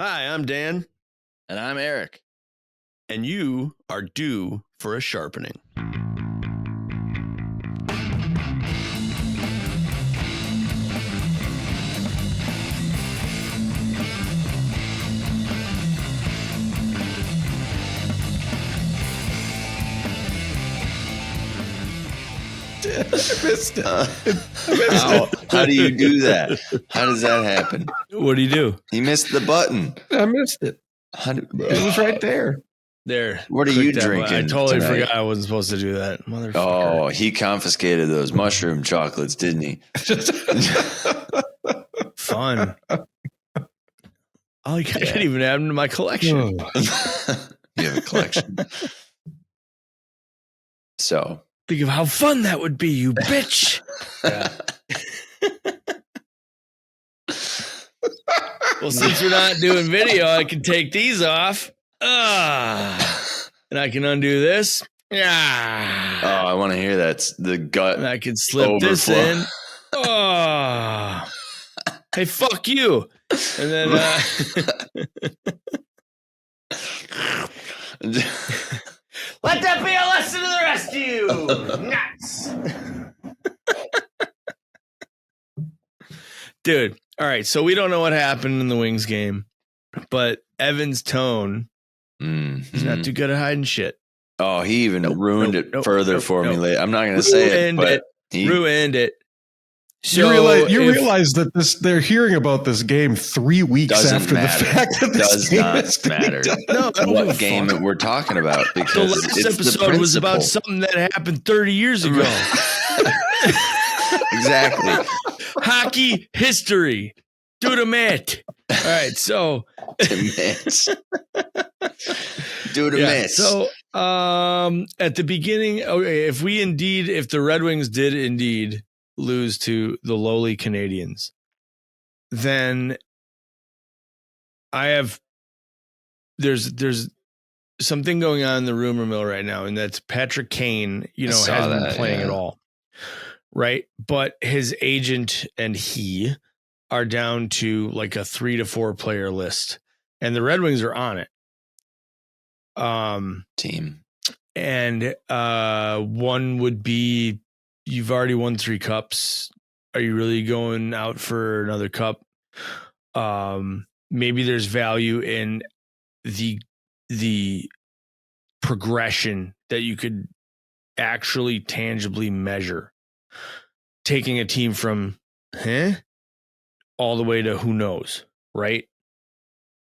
Hi, I'm Dan, And I'm Eric. and you are due for a sharpening. How do you do that? How does that happen? What do you do? He missed the button. I missed it. It was right there. There. What are you Click that button. drinking I totally tonight? forgot I wasn't supposed to do that. Motherfucker. Oh, he confiscated those mushroom chocolates, didn't he? Fun. I can't even add them to my collection. You have a collection. So. Think of how fun that would be, you bitch. Yeah. Well, since we're not doing video, I can take these off. And I can undo this. Yeah. Oh, I want to hear that. The gut. And I can slip overflow. this in. Oh. Hey, fuck you. And then let that be a lesson to the rest of you. Nuts. Dude, all right, so we don't know what happened in the Wings game, but Evan's tone, he's not too good at hiding shit. Oh, he even ruined it further for me later. I'm not going to say it, but he ruined it. So you realize that they're hearing about this game 3 weeks after the fact that this game does not matter. No, what game that we're talking about, because the last episode was about something that happened 30 years ago. Exactly. Hockey history. Do the math. All right, so do the math. So at the beginning, okay, if the Red Wings did indeed lose to the lowly Canadians, then there's something going on in the rumor mill right now, and that's Patrick Kane, hasn't been playing at all. Right. But his agent and he are down to like a 3 to 4 player list, and the Red Wings are on it. Team. And one would be, you've already won 3 cups. Are you really going out for another cup? Maybe there's value in the progression that you could actually tangibly measure. Taking a team from all the way to who knows, right?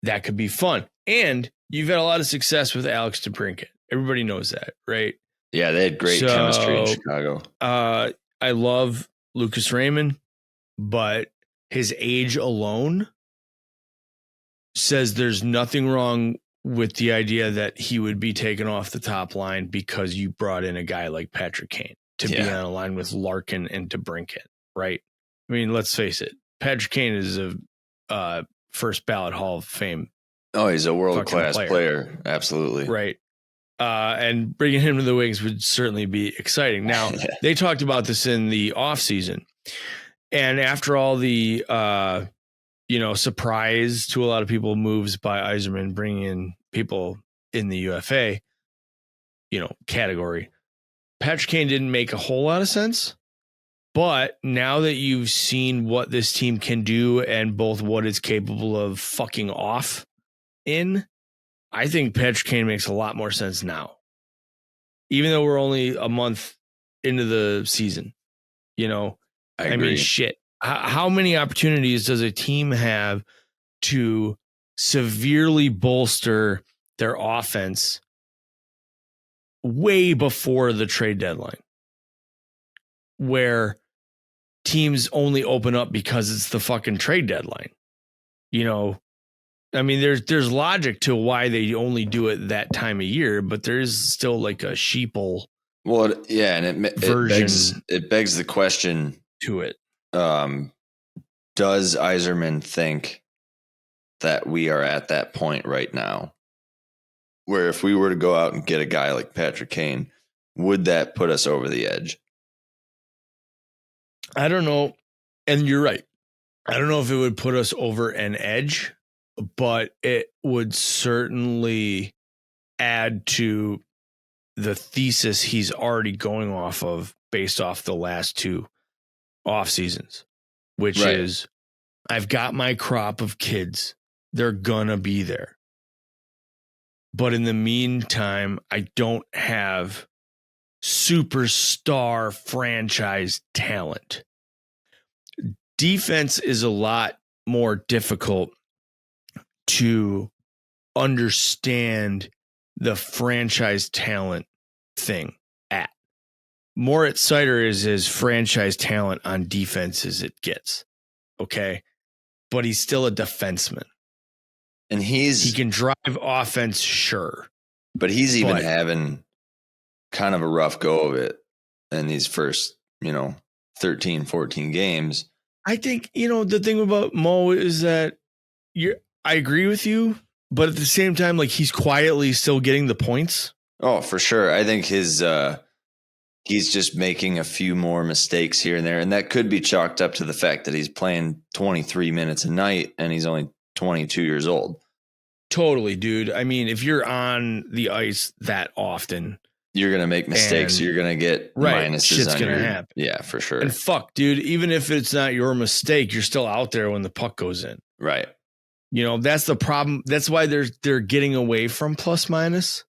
That could be fun. And you've had a lot of success with Alex DeBrincat. Everybody knows that, right? Yeah, they had great chemistry in Chicago. I love Lucas Raymond, but his age alone says there's nothing wrong with the idea that he would be taken off the top line because you brought in a guy like Patrick Kane to be on a line with Larkin and DeBrincat, right? I mean, let's face it. Patrick Kane is a first ballot Hall of Fame. Oh, he's a world-class player. Absolutely. Right. And bringing him to the Wings would certainly be exciting. Now, they talked about this in the offseason. And after all the, surprise to a lot of people moves by Yzerman, bringing in people in the UFA, category, Patrick Kane didn't make a whole lot of sense. But now that you've seen what this team can do and both what it's capable of fucking off in, I think Patrick Kane makes a lot more sense now. Even though we're only a month into the season, I mean, shit. How many opportunities does a team have to severely bolster their offense way before the trade deadline, where teams only open up because it's the fucking trade deadline? I mean, there's logic to why they only do it that time of year, but there is still like a sheeple. Well, yeah, and it begs the question to it. Does Yzerman think that we are at that point right now where if we were to go out and get a guy like Patrick Kane, would that put us over the edge? I don't know. And you're right. I don't know if it would put us over an edge, but it would certainly add to the thesis he's already going off of based off the last 2 off seasons, which is I've got my crop of kids. They're gonna be there. But in the meantime, I don't have superstar franchise talent. Defense is a lot more difficult to understand the franchise talent thing at. Moritz Seider is as franchise talent on defense as it gets. Okay. But he's still a defenseman. And he can drive offense, sure. But he's even having kind of a rough go of it in these first, 13, 14 games. I think, the thing about Mo is that I agree with you, but at the same time, like, he's quietly still getting the points. Oh, for sure. I think he's just making a few more mistakes here and there. And that could be chalked up to the fact that he's playing 23 minutes a night and he's only 22 years old. Totally, dude. I mean, if you're on the ice that often, you're going to make mistakes. You're going to get minuses. Shit's going to happen. Yeah, for sure. And fuck, dude, even if it's not your mistake, you're still out there when the puck goes in. Right. That's the problem. That's why they're getting away from plus minus.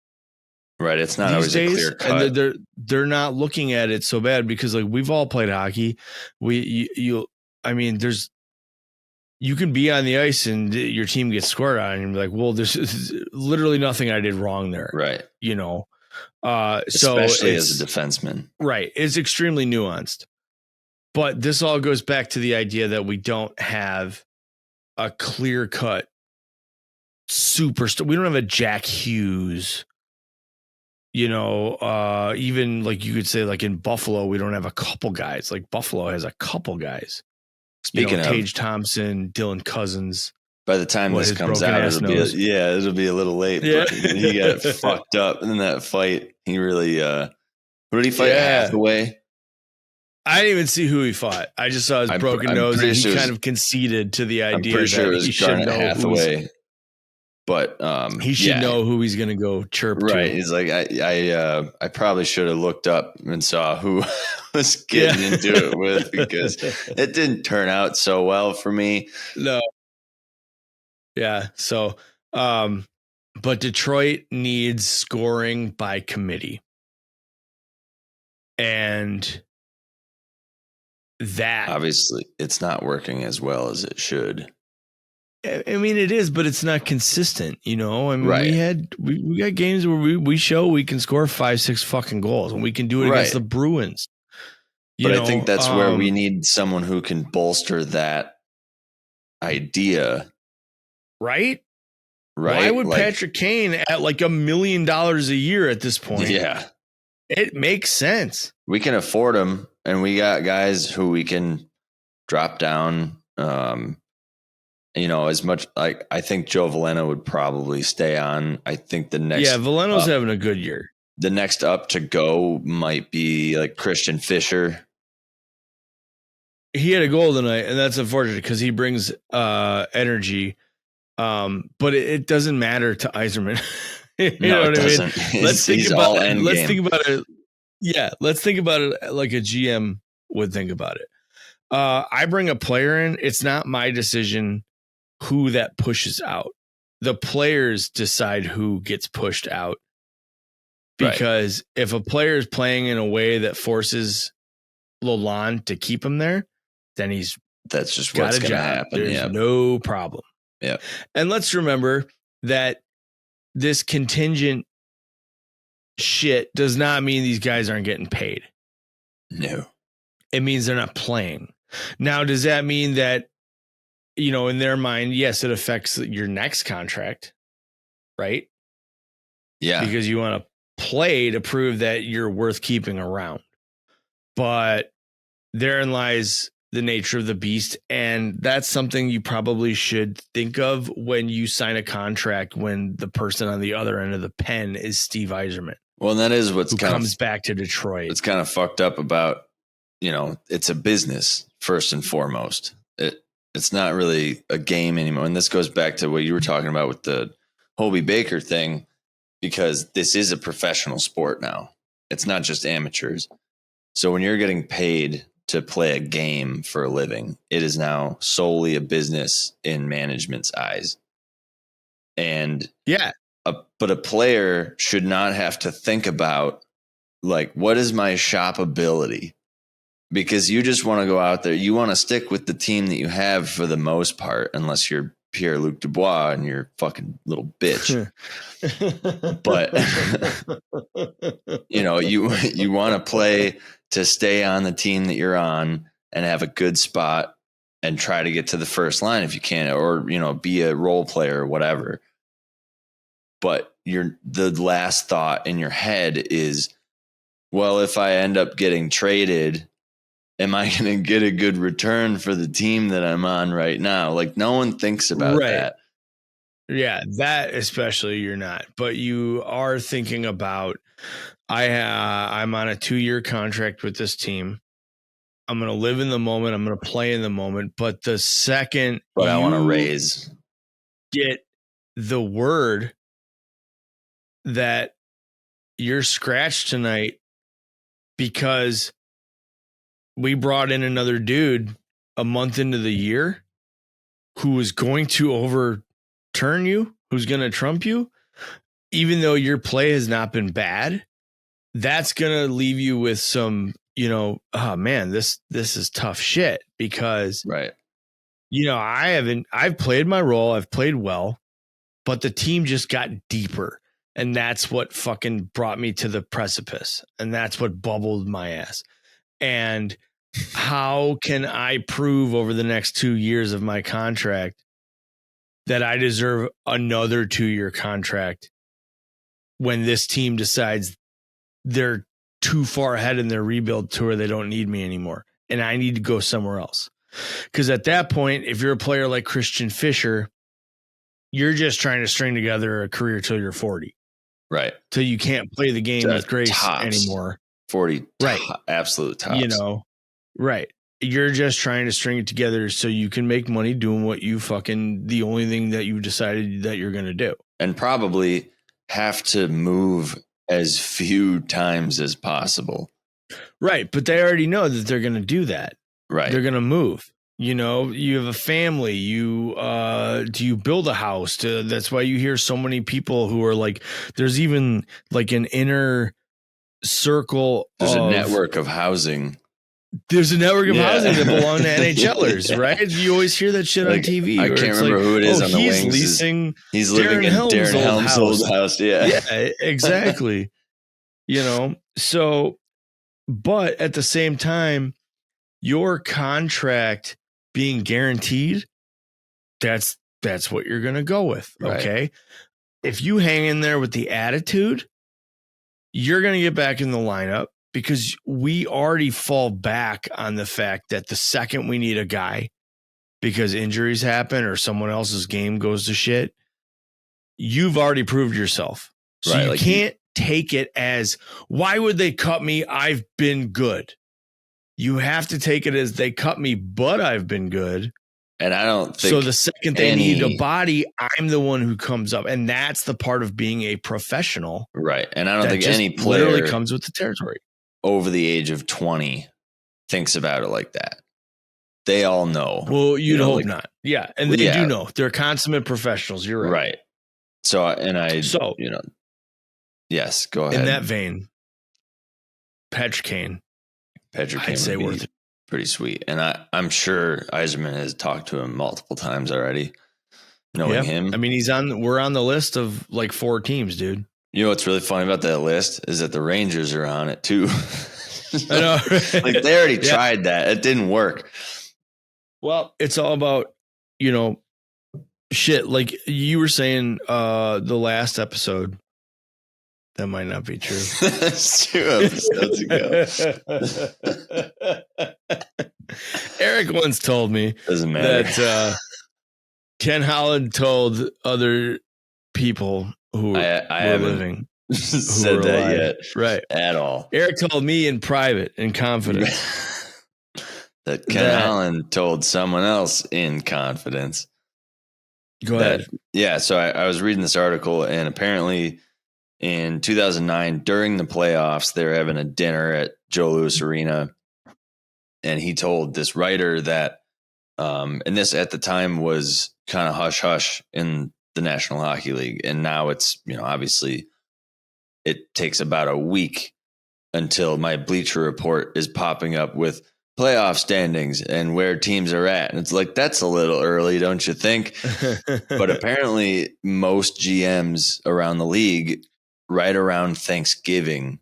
Right. It's not always a clear cut. And they're not looking at it so bad because, like, we've all played hockey. You can be on the ice and your team gets scored on and be like, well, there's literally nothing I did wrong there. Right. Especially as a defenseman. Right. It's extremely nuanced. But this all goes back to the idea that we don't have a clear-cut superstar. We don't have a Jack Hughes. Even like you could say, like in Buffalo, we don't have a couple guys. Like Buffalo has a couple guys. Speaking of Tage Thompson, Dylan Cousins. By the time this comes out, it'll be a little late. Yeah. But he got fucked up in that fight. He really, what did he fight? Hathaway? I didn't even see who he fought. I just saw his broken nose, and he kind of conceded to to idea that he should know Hathaway. But he should know who he's going to go chirp to. Right. He's like, I probably should have looked up and saw who was getting into it with, because it didn't turn out so well for me. No. Yeah. So, but Detroit needs scoring by committee. And that obviously it's not working as well as it should. I mean, it is, but it's not consistent, I mean, right. we got games where we show we can score 5-6 fucking goals, and we can do it against the Bruins. But I think that's where we need someone who can bolster that idea. Right? Right. Why would Patrick Kane at like $1 million a year at this point? Yeah. It makes sense. We can afford him, and we got guys who we can drop down. As much like I think Joe Veleno would probably stay on. I think the next. Yeah, Veleno's having a good year. The next up to go might be like Christian Fischer. He had a goal tonight, and that's unfortunate because he brings energy. But it doesn't matter to Yzerman. you know what I mean? Let's think about it. Let's think about it. Yeah, let's think about it like a GM would think about it. I bring a player in. It's not my decision who that pushes out. The players decide who gets pushed out. Because if a player is playing in a way that forces Lalonde to keep him there, then that's just what's going to happen. There's no problem. Yeah. And let's remember that this contingent shit does not mean these guys aren't getting paid. No. It means they're not playing. Now, does that mean that, in their mind, yes, it affects your next contract, right? Yeah. Because you want to play to prove that you're worth keeping around. But therein lies the nature of the beast. And that's something you probably should think of when you sign a contract, when the person on the other end of the pen is Steve Yzerman. Well, and that is what's comes back to Detroit. It's kind of fucked up about, it's a business first and foremost. It's not really a game anymore. And this goes back to what you were talking about with the Hobie Baker thing, because this is a professional sport now. It's not just amateurs. So when you're getting paid to play a game for a living, it is now solely a business in management's eyes. And but a player should not have to think about, like, what is my shop ability? Because you just want to go out there. You want to stick with the team that you have for the most part, unless you're Pierre-Luc Dubois and you're a fucking little bitch. But, you want to play to stay on the team that you're on and have a good spot and try to get to the first line if you can, or, be a role player or whatever. But the last thought in your head is, well, if I end up getting traded, am I going to get a good return for the team that I'm on right now? Like, no one thinks about that. Yeah, that especially you're not. But you are thinking about, I'm on a 2-year contract with this team. I'm going to live in the moment. I'm going to play in the moment. But the second I want to get the word that you're scratched tonight because we brought in another dude a month into the year who is going to overturn you, who's going to trump you, even though your play has not been bad, that's going to leave you with some, oh man, this is tough shit, because, right. I've played my role. I've played well, but the team just got deeper. And that's what fucking brought me to the precipice. And that's what bubbled my ass. And how can I prove over the next 2 years of my contract that I deserve another 2-year contract when this team decides they're too far ahead in their rebuild tour, they don't need me anymore and I need to go somewhere else? Because at that point, if you're a player like Christian Fischer, you're just trying to string together a career till you're 40. Right. Till you can't play the game with grace anymore. 40. Right. Absolute tops. Right. You're just trying to string it together so you can make money doing what the only thing that you decided that you're going to do. And probably have to move as few times as possible. Right. But they already know that they're going to do that. Right. They're going to move. You have a family, do you build a house? That's why you hear so many people who are like, there's even like an inner circle. There's a network of housing. There's a network of housing that belong to NHLers, right? You always hear that shit on TV. I can't remember who it is on the wings. He's living in Darren Helm's old house. Yeah, exactly. So, but at the same time, your contract being guaranteed, that's what you're going to go with. Okay. Right. If you hang in there with the attitude, you're going to get back in the lineup, because we already fall back on the fact that the second we need a guy because injuries happen or someone else's game goes to shit, you've already proved yourself. So you can't take it as, why would they cut me? I've been good. You have to take it as, they cut me, but I've been good. And I don't think so. The second they need a body, I'm the one who comes up, and that's the part of being a professional, right? And I don't think any player literally comes with the territory over the age of 20 thinks about it like that. They all know. Well, you'd hope not. Yeah, and they do know. They're consummate professionals. You're right. Right. Yes, go ahead. In that vein, Patrick Kane. I'd say worth it. Pretty sweet. And I'm sure Yzerman has talked to him multiple times already, knowing him. I mean, we're on the list of like 4 teams, dude. You know what's really funny about that list is that the Rangers are on it too. I know. Like, they already tried that. It didn't work. Well, it's all about, shit. Like you were saying the last episode. That might not be true. That's 2 episodes ago. Eric once told me that Ken Holland told other people who I were living said that alive. Yet, right? At all. Eric told me in private, in confidence. that Ken Holland told someone else in confidence. Go ahead. Yeah, so I was reading this article, and apparently in 2009, during the playoffs, they were having a dinner at Joe Louis Arena, and he told this writer that, and this at the time was kind of hush-hush in the National Hockey League, and now it's, obviously it takes about a week until my Bleacher Report is popping up with playoff standings and where teams are at. And it's like, that's a little early, don't you think? But apparently most GMs around the league, right around Thanksgiving,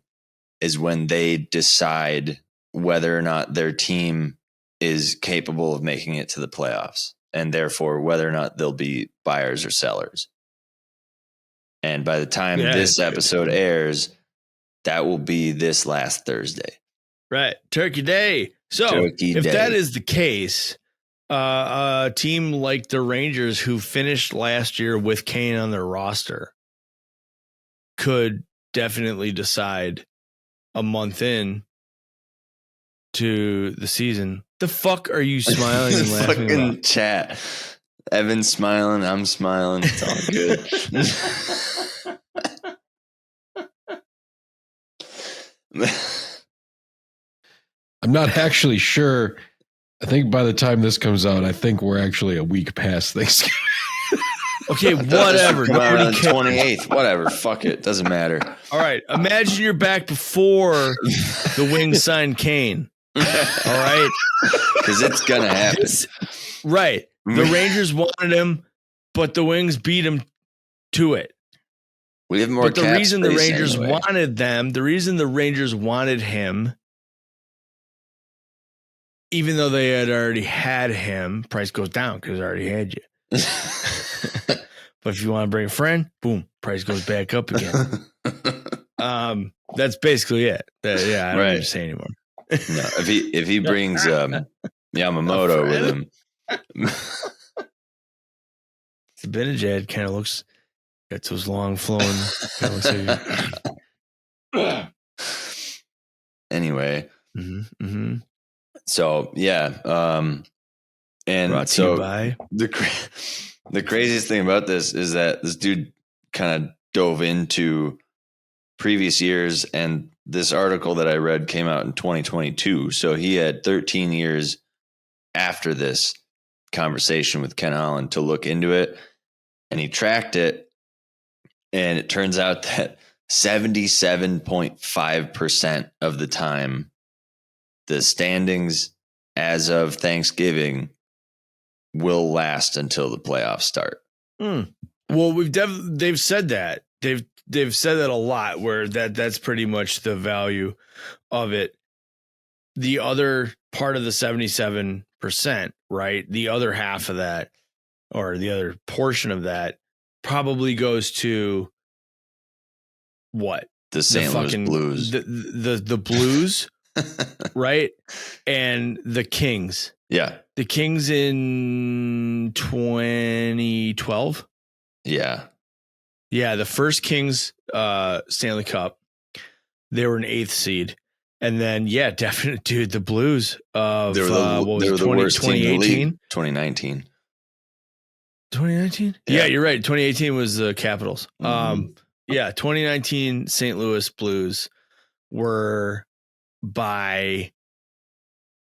is when they decide whether or not their team is capable of making it to the playoffs, and therefore whether or not they'll be buyers or sellers. And by the time this episode airs, that will be this last Thursday. Right. Turkey Day. So if that is the case, a team like the Rangers, who finished last year with Kane on their roster, could definitely decide a month in to the season. The fuck are you smiling and laughing fucking about? Chat. Evan's smiling. I'm smiling. It's all good. I'm not actually sure. I think by the time this comes out, I think we're actually a week past Thanksgiving. Okay, whatever. Nobody cares. 28th. Whatever. Fuck it. Doesn't matter. All right. Imagine you're back before the Wings signed Kane. All right. Because it's going to happen. Right. The Rangers wanted him, but the Wings beat him to it. We have more. But the reason the Rangers anyway. wanted them, the reason the Rangers wanted him, even though they had already had him, price goes down because they already had you. But if you want to bring a friend, boom, price goes back up again. That's basically it. I don't need to say anymore. No, if he brings Yamamoto with him, Zibanejad kind of looks. Got those long flowing. Anyway. Mm-hmm. So yeah, and brought so to you by the craziest thing about this is that this dude kind of dove into previous years, and this article that I read came out in 2022. So he had 13 years after this conversation with Ken Holland to look into it, and he tracked it. And it turns out that 77.5% of the time, the standings as of Thanksgiving will last until the playoffs start. Well, they've said that. They've said that a lot, where that's pretty much the value of it. The other part of the 77%, right? The other half of that, or the other portion of that, probably goes to what? The St. Louis Blues. The Blues, right? And the Kings. Yeah. The Kings in 2012. Yeah. Yeah, the first Kings Stanley Cup. They were an 8th seed. And then, yeah, definitely, dude, the Blues of they were the worst 2018? team in the league. 2019. 2019? Yeah, you're right. 2018 was the Capitals. Mm-hmm. Yeah, 2019 St. Louis Blues were by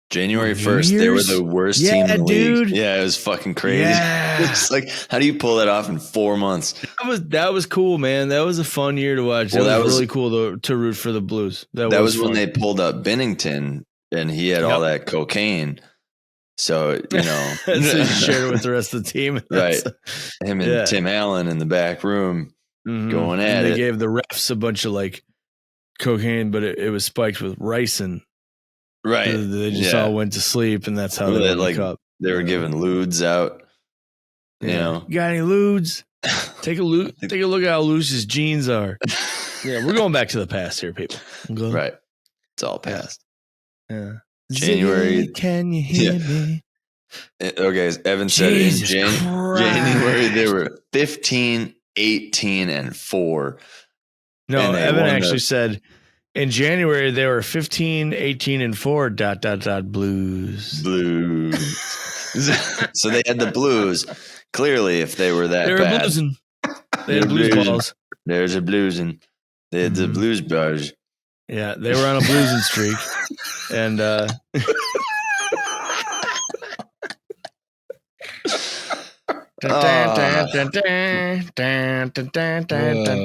January 1st. They were the worst team in the league. Yeah, it was fucking crazy. Yeah. It's like, how do you pull that off in 4 months? That was cool, man. That was a fun year to watch. Well, that was really cool to root for the Blues. That was when they pulled up Bennington, and he had all that cocaine. So, so you shared it with the rest of the team. Right. Him and Tim Allen in the back room going at it. They gave the refs a bunch of cocaine, but it was spiked with ricin. Right. They just all went to sleep, and that's how they woke up. They were giving lewds out. You got any lewds? Take a look at how loose his jeans are. Yeah, we're going back to the past here, people. Right. It's all past. Yeah. January. Ziggy, can you hear me? Okay, Evan said in January they were 15, 18, and 4. No, Evan actually said In January, they were 15, 18, and 4, ... Blues. So they had the Blues. Clearly, if they were that They were bad. bluesing. They had blues balls. There's a bluesing. They had the blues bars. Yeah, they were on a bluesing streak. And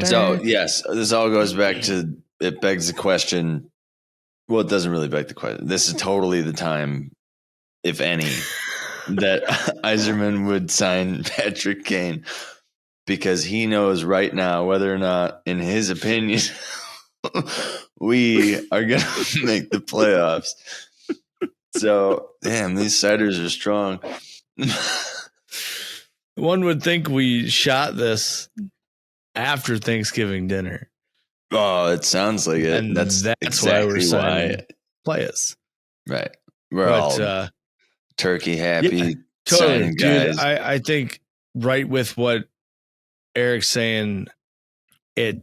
so yes, this all goes back to, it begs the question. Well, it doesn't really beg the question. This is totally the time, if any, that Yzerman would sign Patrick Kane, because he knows right now whether or not, in his opinion, we are going to make the playoffs. So, damn, these ciders are strong. One would think we shot this after Thanksgiving dinner. Oh, it sounds like it. And that's exactly why we're signing players. Right. We're all turkey happy. Yeah, totally, guys. Dude, I think right with what Eric's saying, it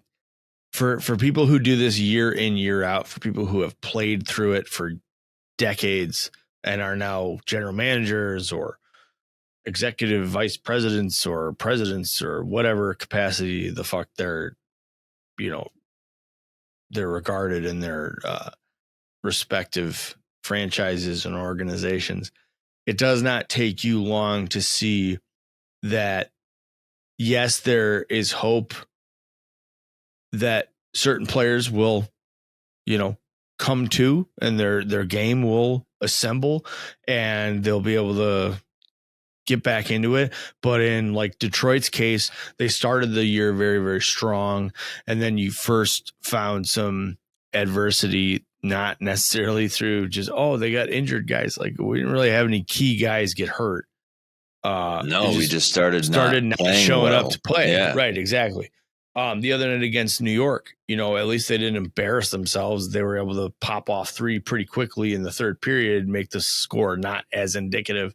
for people who do this year in, year out, for people who have played through it for decades and are now general managers or executive vice presidents or presidents or whatever capacity the fuck they're regarded in their respective franchises and organizations. It does not take you long to see that, yes, there is hope that certain players will, come to, and their game will assemble and they'll be able to get back into it. But in like Detroit's case, they started the year very, very strong. And then you first found some adversity, not necessarily through just, they got injured guys. Like, we didn't really have any key guys get hurt. No, we just started not showing well. up to play. Yeah. Right. Exactly. The other night against New York, at least they didn't embarrass themselves. They were able to pop off 3 pretty quickly in the third period, make the score not as indicative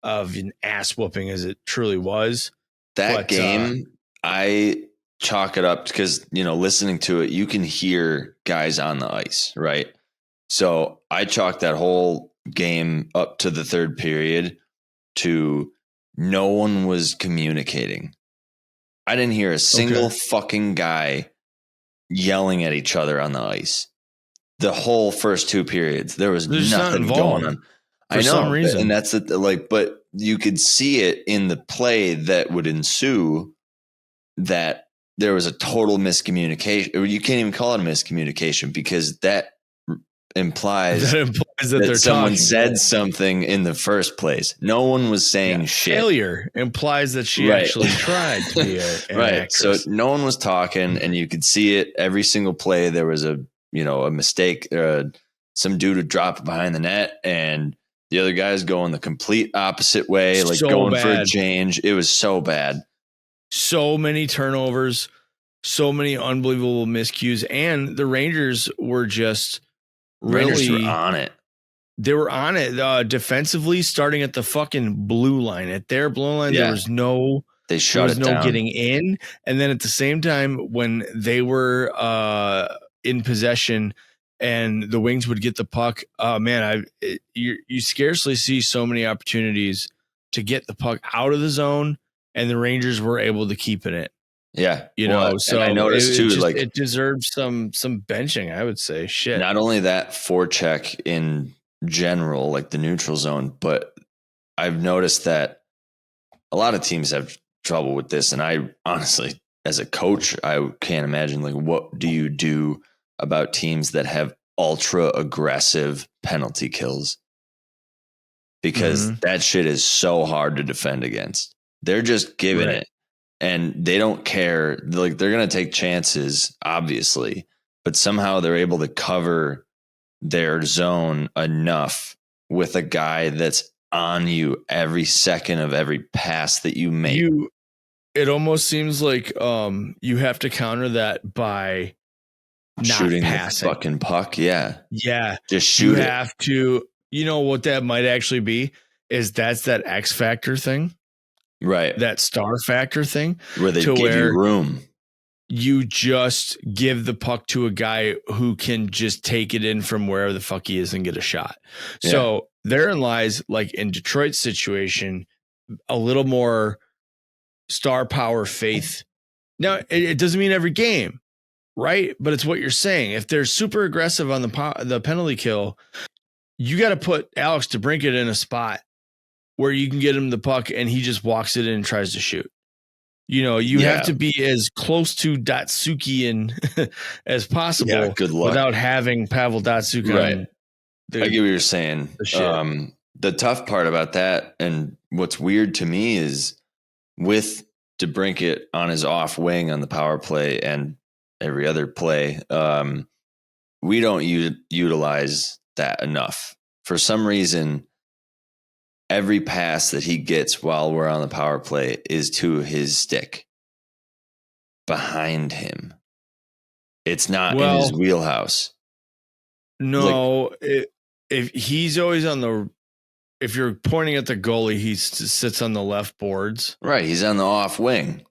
of an ass whooping as it truly was. That game, I chalk it up because, listening to it, you can hear guys on the ice, right? So I chalk that whole game up to the third period to no one was communicating. I didn't hear a single fucking guy yelling at each other on the ice. The whole first 2 periods, there's nothing going on. For some reason. And that's but you could see it in the play that would ensue, that there was a total miscommunication. Or you can't even call it a miscommunication, because that implies that someone said something in the first place. No one was saying shit. Failure implies that she actually tried to be an actress. So no one was talking, and you could see it every single play. There was a mistake. Some dude would drop behind the net, and the other guy's going the complete opposite way, like going for a change. It was so bad. So many turnovers, so many unbelievable miscues, and the Rangers were just Rangers were on it. They were on it defensively, starting at the fucking blue line. At their blue line, there was no getting in. And then at the same time, when they were in possession and the Wings would get the puck, you scarcely see so many opportunities to get the puck out of the zone, and the Rangers were able to keep it. Yeah. So I noticed too, it deserves some benching, I would say. Shit. Not only that, forecheck in general, like the neutral zone, but I've noticed that a lot of teams have trouble with this. And I honestly, as a coach, I can't imagine, like, what do you do about teams that have ultra aggressive penalty kills? Because that shit is so hard to defend against. They're just giving it. And they don't care. Like, they're going to take chances, obviously, but somehow they're able to cover their zone enough with a guy that's on you every second of every pass that you make. It almost seems like you have to counter that by not shooting passing the fucking puck. Yeah. Just shoot. You have to. You know what that might actually be is that's that X factor thing. Right. That star factor thing. Where they give you room. you just give the puck to a guy who can just take it in from wherever the fuck he is and get a shot. Yeah. So therein lies, like in Detroit's situation, a little more star power faith. Now, it doesn't mean every game, right? But it's what you're saying. If they're super aggressive on the penalty kill, you got to put Alex DeBrincat in a spot where you can get him the puck and he just walks it in and tries to shoot. You have to be as close to Datsyukian as possible. Yeah, good luck. Without having Pavel Datsyuk. Right. I get what you're saying. The tough part about that, and what's weird to me, is with DeBrincat on his off wing on the power play and every other play, we don't utilize that enough. For some reason, every pass that he gets while we're on the power play is to his stick behind him. It's not in his wheelhouse. No, if he's always if you're pointing at the goalie, he sits on the left boards. Right. He's on the off wing.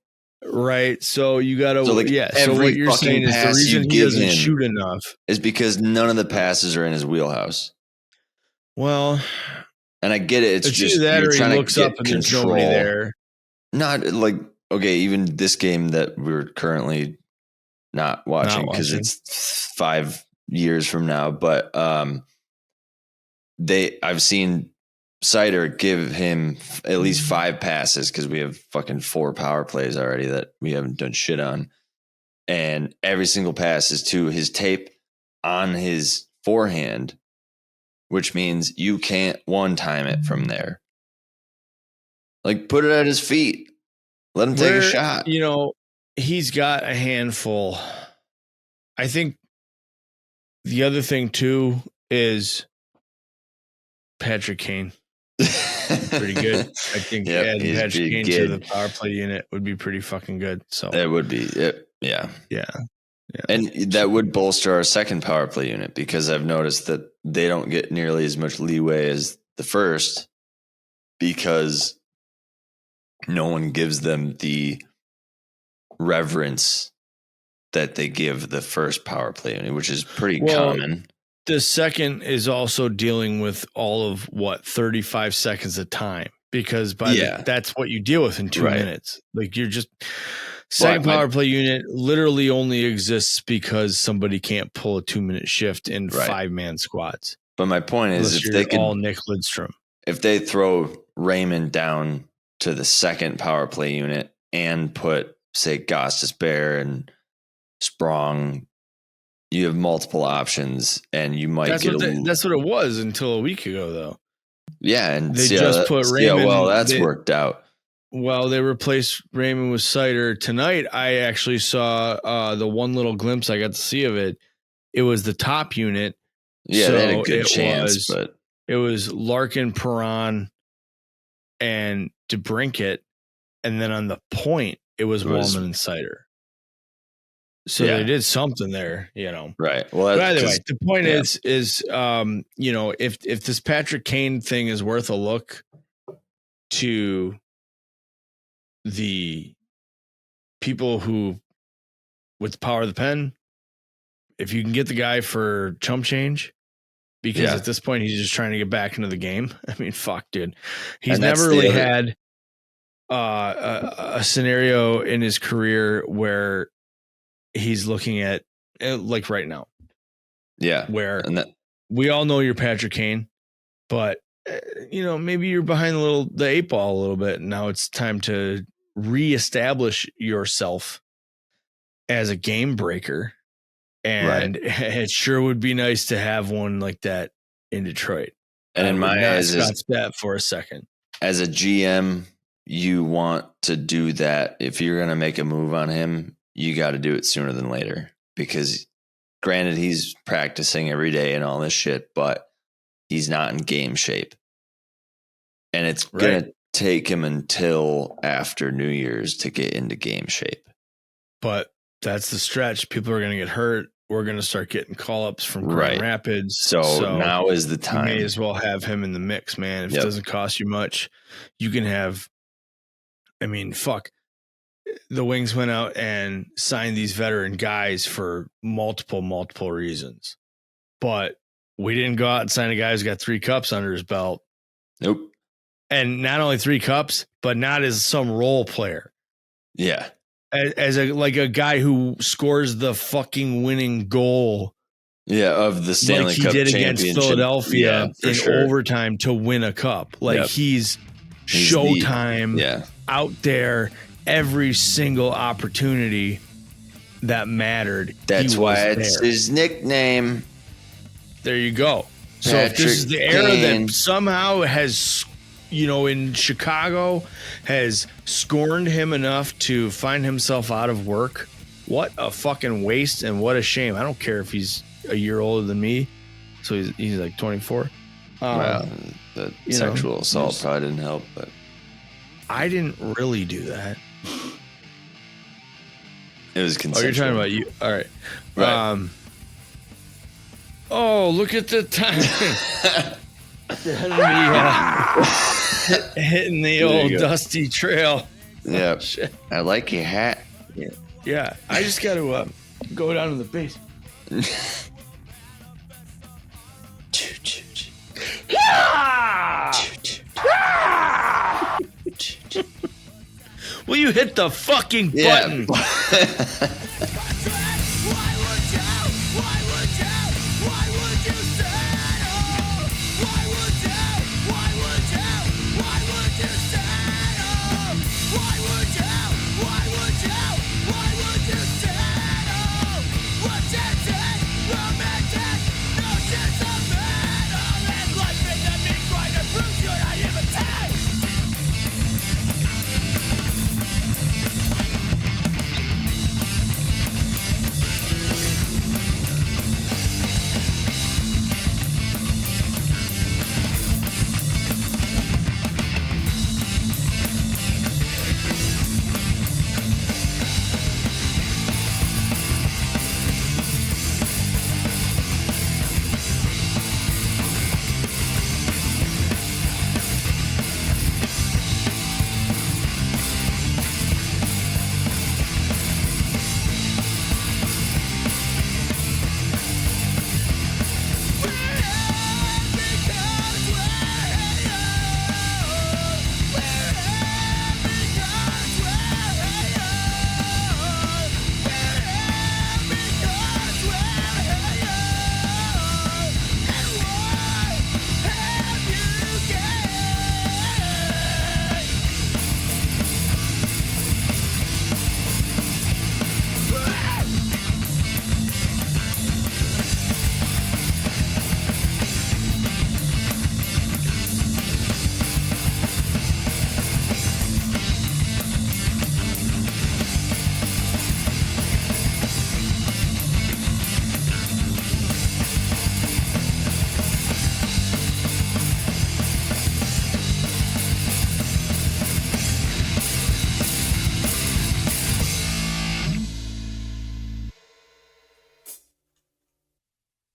Right. So you got to, So what you're saying is the reason he doesn't shoot enough is because none of the passes are in his wheelhouse. Well, and I get it. It's just that, you're or trying he looks to up get and control. there's nobody there. Not like, okay, even this game that we're currently not watching because it's 5 years from now. But I've seen Sider give him at least 5 passes because we have fucking 4 power plays already that we haven't done shit on. And every single pass is to his tape on his forehand, which means you can't one-time it from there. Like, put it at his feet. Let him take a shot. He's got a handful. I think the other thing, too, is Patrick Kane. Pretty good. I think adding Patrick Kane to the power play unit would be pretty fucking good. So it would be. Yeah. Yeah. And that would bolster our second power play unit, because I've noticed that they don't get nearly as much leeway as the first, because no one gives them the reverence that they give the first power play unit, which is pretty common. The second is also dealing with all of 35 seconds of time, because that's what you deal with in 2 minutes. Like, you're just second power play unit literally only exists because somebody can't pull a 2-minute shift in 5-man squads. But my point is, if they could all Nick Lidstrom, if they throw Raymond down to the second power play unit and put, say, Gostisbehere and Sprong, you have multiple options, and you might that's what it was until a week ago, though. Yeah, and they just put Raymond. Yeah, well, that's worked out. Well, they replaced Raymond with Sider tonight. I actually saw the one little glimpse I got to see of it. It was the top unit. Yeah, they had a good chance, but it was Larkin, Perron, and DeBrincat, and then on the point it was Wallman and Sider. So they did something there, Right. Well, but either way, the point is, if this Patrick Kane thing is worth a look to the people who, with the power of the pen, if you can get the guy for chump change, because at this point he's just trying to get back into the game. I mean, fuck, dude. He's never really had a scenario in his career where he's looking at, like right now. Yeah. Where we all know you're Patrick Kane, but maybe you're behind the 8 ball a little bit. And now it's time to reestablish yourself as a game breaker. And it sure would be nice to have one like that in Detroit. And in my eyes, that for a second. As a GM, you want to do that. If you're going to make a move on him, you got to do it sooner than later, because granted, he's practicing every day and all this shit, but he's not in game shape. And it's going to take him until after New Year's to get into game shape. But that's the stretch. People are going to get hurt. We're going to start getting call-ups from Grand Rapids. So now is the time. You may as well have him in the mix, man. If it doesn't cost you much, you can have, fuck. the Wings went out and signed these veteran guys for multiple reasons. But we didn't go out and sign a guy who's got 3 cups under his belt. Nope. And not only 3 cups, but not as some role player. Yeah. As a guy who scores the fucking winning goal. Yeah, of the Stanley Cup he did against Philadelphia in overtime to win a cup. He's Showtime out there every single opportunity that mattered. That's why it's his nickname. There you go. So Patrick if this is the era Kane. that somehow has, in Chicago, has scorned him enough to find himself out of work, what a fucking waste and what a shame. I don't care if he's a year older than me. So he's like 24. Well, the sexual assault probably didn't help, but I didn't really do that. It was consensual. Oh, you're talking about you. All right. Right. Oh, look at the time. Hitting the old dusty trail. Yeah. I like your hat. Yeah. I just got to go down to the base. Will you hit the fucking button?